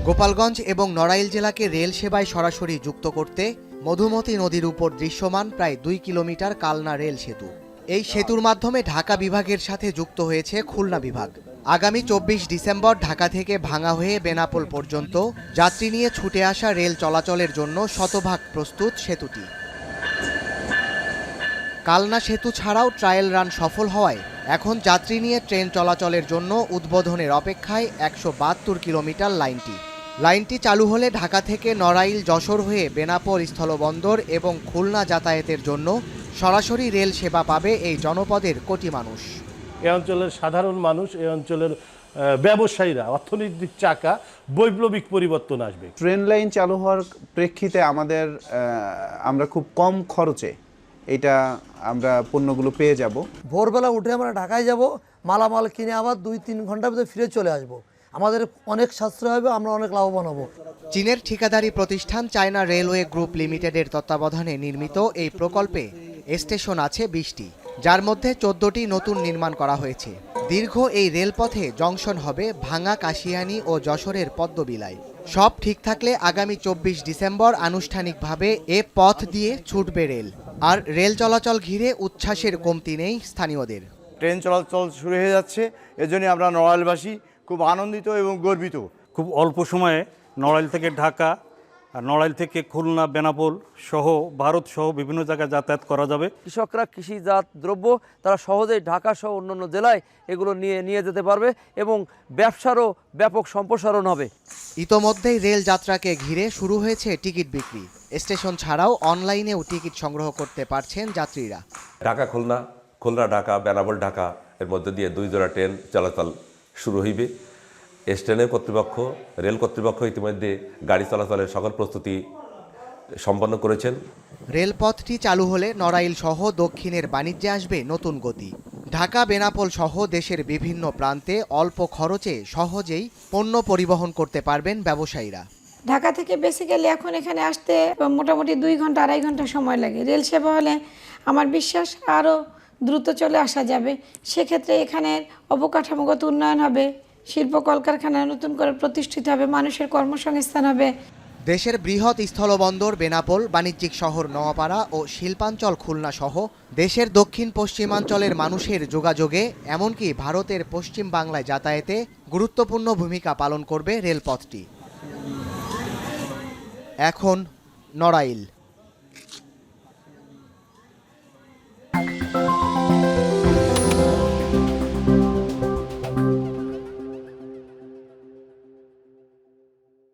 গোপালগঞ্জ এবং নড়াইল জেলাকে রেল সেবায় সরাসরি যুক্ত করতে মধুমতি নদীর উপর দৃশ্যমান প্রায় 2 কিলোমিটার কালনা রেল সেতু। এই সেতুর মাধ্যমে ঢাকা বিভাগের সাথে যুক্ত হয়েছে খুলনা বিভাগ। আগামী 24 ডিসেম্বর ঢাকা থেকে ভাঙা হয়ে বেনাপোল পর্যন্ত যাত্রী নিয়ে ছুটে আসা রেল চলাচলের জন্য শতভাগ প্রস্তুত সেতুটি। কালনা সেতু ছাড়াও ট্রায়াল রান সফল হওয়ায় এখন যাত্রী নিয়ে ট্রেন চলাচলের জন্য উদ্বোধনের অপেক্ষায় 172 কিলোমিটার লাইনটি চালু হলে ঢাকা থেকে নড়াইল যশোর হয়ে বেনাপোল স্থলবন্দর এবং খুলনা যাতায়াতের জন্য সরাসরি রেল সেবা পাবে এই জনপদের কোটি মানুষ। এই অঞ্চলের সাধারণ মানুষ, এই অঞ্চলের ব্যবসায়ীরা, অর্থনীতির চাকা বৈপ্লবিক পরিবর্তন আসবে। ট্রেন লাইন চালু হওয়ার প্রেক্ষিতে আমরা খুব কম খরচে এটা আমরা পণ্যগুলো পেয়ে যাব। ভোরবেলা উঠে আমরা ঢাকায় যাব, মালামাল কিনে আবার 2-3 ঘন্টার ভিতরে ফিরে চলে আসব। আমাদের অনেক সাশ্রয় হবে, আমরা অনেক লাভবান হব। চীনের ঠিকাদারি প্রতিষ্ঠান চায়না রেলওয়ে গ্রুপ লিমিটেডের তত্ত্বাবধানে নির্মিত এই প্রকল্পে স্টেশন আছে 20টি, যার মধ্যে 14টি নতুন নির্মাণ করা হয়েছে। দীর্ঘ এই রেলপথে জংশন হবে ভাঙা, কাশিয়ানী ও যশোরের পদ্মবিলায়। সব ঠিক থাকলে আগামী 24 ডিসেম্বর আনুষ্ঠানিকভাবে এ পথ দিয়ে ছুটবে রেল। আর রেল চলাচল ঘিরে উচ্ছ্বাসের কমতি নেই স্থানীয়দের। ট্রেন চলাচল শুরু হয়ে যাচ্ছে, এজন্য আমরা নড়াইলবাসী খুব আনন্দিত এবং গর্বিত। খুব অল্প সময়ে নড়াইল থেকে ঢাকা আর নড়াইল থেকে খুলনা, বেনাপোল সহ ভারত সহ বিভিন্ন জায়গায় যাতায়াত করা যাবে। কৃষকরা কৃষিজাত দ্রব্য তারা সহজেই ঢাকা সহ অন্যান্য জেলায় এগুলো নিয়ে যেতে পারবে এবং ব্যবসারও ব্যাপক সম্প্রসারণ হবে। ইতোমধ্যেই রেল যাত্রাকে ঘিরে শুরু হয়েছে টিকিট বিক্রি। স্টেশন ছাড়াও অনলাইনেও টিকিট সংগ্রহ করতে পারছেন যাত্রীরা। ঢাকা খুলনা, খুলনা ঢাকা, বেনাপোল ঢাকা এর মধ্যে দিয়ে 2 জোড়া ট্রেন চলাচল শুরু হইবে। স্টেশনের কর্তৃপক্ষ, রেল কর্তৃপক্ষ ইতিমধ্যে গাড়ি চলাচলের সকল প্রস্তুতি সম্পন্ন করেছেন। রেলপথটি চালু হলে নড়াইল সহ দক্ষিণের বাণিজ্যে আসবে নতুন গতি। ঢাকা, বেনাপোল সহ দেশের বিভিন্ন প্রান্তে অল্প খরচে সহজেই পণ্য পরিবহন করতে পারবেন ব্যবসায়ীরা। ঢাকা থেকে বেসিক্যালি এখন এখানে আসতে মোটামুটি 2 ঘন্টা 2.5 ঘন্টা সময় লাগে। রেল সেবা হলে আমার বিশ্বাস আরও দ্রুত চলে আসা যাবে। সেক্ষেত্রে এখানের অবকাঠামোগত উন্নয়ন হবে, শিল্প কলকারখানা নতুন করে প্রতিষ্ঠিত হবে, মানুষের কর্মসংস্থান হবে। দেশের বৃহৎ স্থলবন্দর বেনাপোল, বাণিজ্যিক শহর নোয়াপাড়া ও শিল্পাঞ্চল খুলনা সহ দেশের দক্ষিণ পশ্চিমাঞ্চলের মানুষের যোগাযোগে এমনকি ভারতের পশ্চিম বাংলায় যাতায়াতে গুরুত্বপূর্ণ ভূমিকা পালন করবে রেলপথটি। এখন নড়াইল।